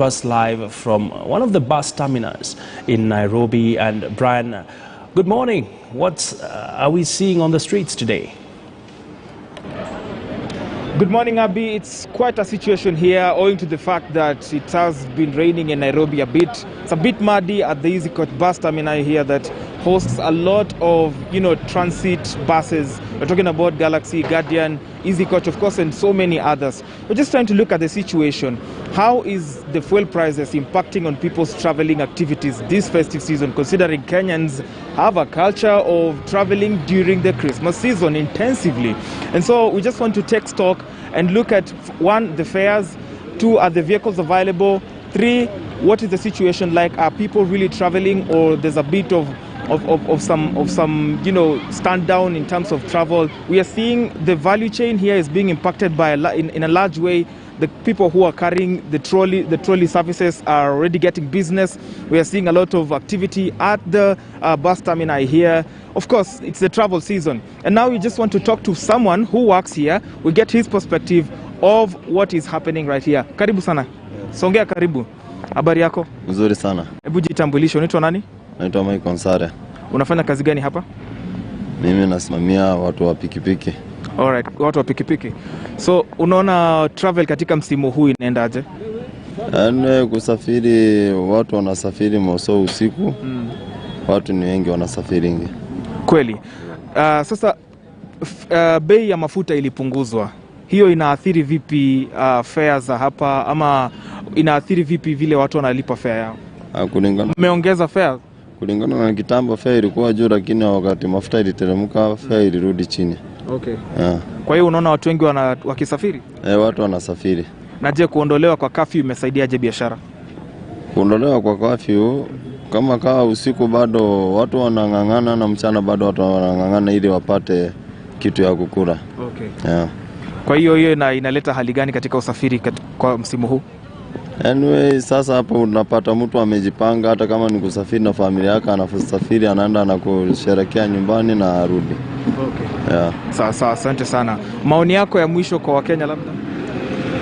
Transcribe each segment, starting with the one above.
Us live from one of the bus terminals in Nairobi. And Brian, good morning. What are we seeing on the streets today? Good morning, Abby. It's quite a situation here owing to the fact that it has been raining in Nairobi a bit. It's a bit muddy at the Easy Coach bus terminal here that hosts a lot of, transit buses. We're talking about Galaxy, Guardian, Easy Coach, of course, and so many others. We're just trying to look at the situation. How is the fuel prices impacting on people's traveling activities this festive season, considering Kenyans have a culture of traveling during the Christmas season intensively? And so we just want to take stock and look at, one, the fares, two, are the vehicles available, three, what is the situation like? Are people really traveling, or there's a bit of some stand down in terms of travel? We are seeing the value chain here is being impacted by in a large way. The people who are carrying the trolley services are already getting business. We are seeing a lot of activity at the bus terminal here. Of course, it's the travel season. And now we just want to talk to someone who works here. We get his perspective of what is happening right here. Karibu sana. Songea karibu. Habari yako? Nzuri sana. Hebu jitambulishe, unaitwa nani? Naitwa Michael Nsare. Unafanya kazi gani hapa? Mimi nasimamia watu wa pikipiki. Alright, watu wa pikipiki. So unaona travel katika msimu huu inaendaje? Kusafiri, watu wanasafiri moso usiku. Watu ni wengi wanasafiri ngi. Kweli. Sasa bei ya mafuta ilipunguzwa. Hiyo inaathiri vipi fares za hapa, ama inaathiri vipi vile watu wanalipa fare yao? Kulingana. Umeongeza fare? Kulingana na kitambo fare ilikuwa juu, lakini wakati mafuta iliteremka fare ilirudi chini. Okay. Kwa hiyo unaona watu wengi wakisafiri? Watu wanasafiri. Na je, kuondolewa kwa curfew imesaidiaje biashara? Kuondolewa kwa curfew, kama usiku bado watu wanang'ang'ana, na mchana bado watu wanang'ang'ana ili wapate kitu ya kukula. Okay. Kwa hiyo inaleta hali gani katika usafiri kwa msimu huu? Anyway, sasa hapo unapata mtu amejipanga, hata kama ni kusafiri na familia yake, anasafiri anaenda na kusherehekea nyumbani na arudi. Okay. Sawa, asante sana. Maoni yako ya mwisho kwa Wakenya labda?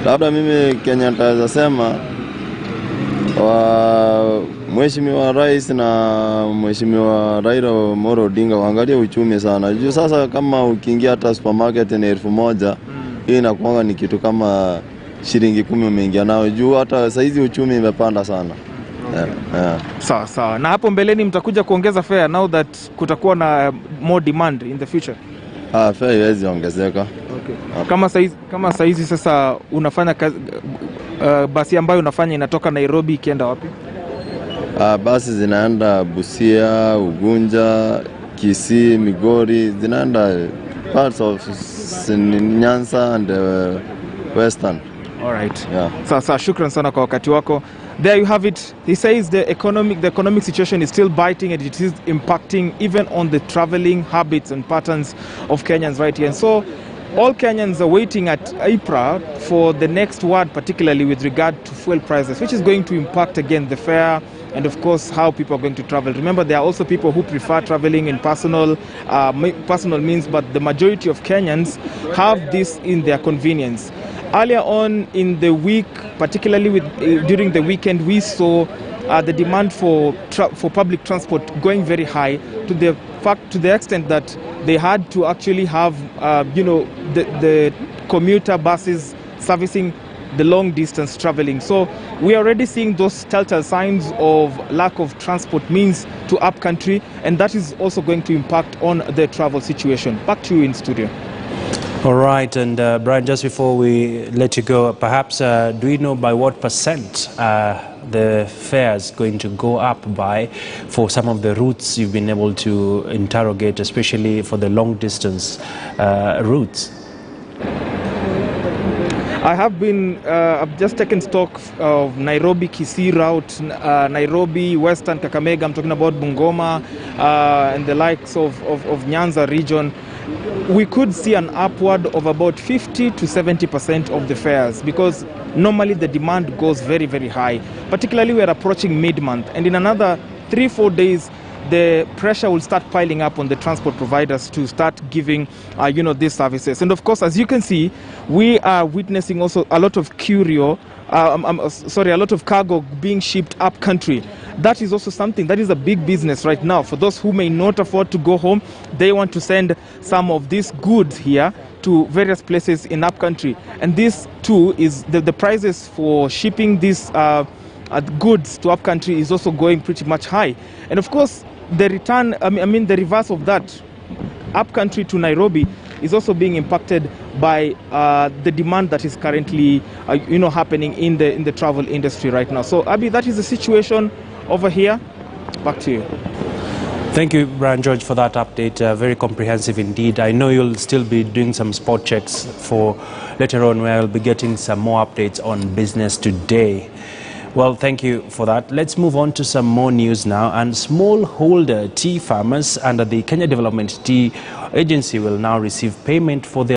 Labda mimi Kenya nitaweza sema Mheshimiwa Rais na Mheshimiwa Raila Amolo Odinga waangalie uchumi sana. Juu sasa kama ukiingia hata supermarket ni 1,000, hii inakuanga ni kitu kama shilingi 10 umeingia nao. Juu hata saizi uchumi imepanda sana. Okay. Sawa. Na hapo mbeleni mtakuja kuongeza fare now that kutakuwa na more demand in the future? Fare haiwezi ongezeka. Okay. Kama saizi sasa unafanya kazi, basi ambayo unafanya inatoka Nairobi ikienda wapi? Basi zinaenda Busia, Ugunja, Kisii, Migori, zinaenda parts of Nyanza and Western. All right. Sasa shukran sana kwa wakati wako. There you have it. He says the economic situation is still biting, and it is impacting even on the traveling habits and patterns of Kenyans right here. And so all Kenyans are waiting at April for the next word, particularly with regard to fuel prices, which is going to impact again the fare and of course how people are going to travel. Remember, there are also people who prefer traveling in personal means, but the majority of Kenyans have this in their convenience. Earlier on in the week, particularly during the weekend, we saw the demand for public transport going very high, to the extent that they had to actually have the commuter buses servicing the long distance traveling. So we are already seeing those telltale signs of lack of transport means to up country, and that is also going to impact on the travel situation. Back to you in studio. All right, and Brian, just before we let you go, perhaps do we know by what percent the fares going to go up by for some of the routes you've been able to interrogate, especially for the long distance routes? I have been, I've just taken stock of Nairobi, Kisii route, Nairobi, Western, Kakamega, I'm talking about Bungoma, and the likes of Nyanza region. We could see an upward of about 50 to 70% of the fares, because normally the demand goes very, very high. Particularly we're approaching mid-month, and in another 3-4 days, the pressure will start piling up on the transport providers to start giving, these services. And of course, as you can see, we are witnessing also a lot of curio a lot of cargo being shipped up country. That is also something that is a big business right now. For those who may not afford to go home, they want to send some of these goods here to various places in up country. And this too is the prices for shipping these goods to up country is also going pretty much high. And of course, the return, the reverse of that, up country to Nairobi, is also being impacted by the demand that is currently happening in the travel industry right now. So Abby, that is the situation over here. Back to you. Thank you, Brian George, for that update. Very comprehensive indeed. I know you'll still be doing some spot checks for later on, where I'll be getting some more updates on business today. Well, thank you for that. Let's move on to some more news now. And smallholder tea farmers under the Kenya Development Tea Agency will now receive payment for their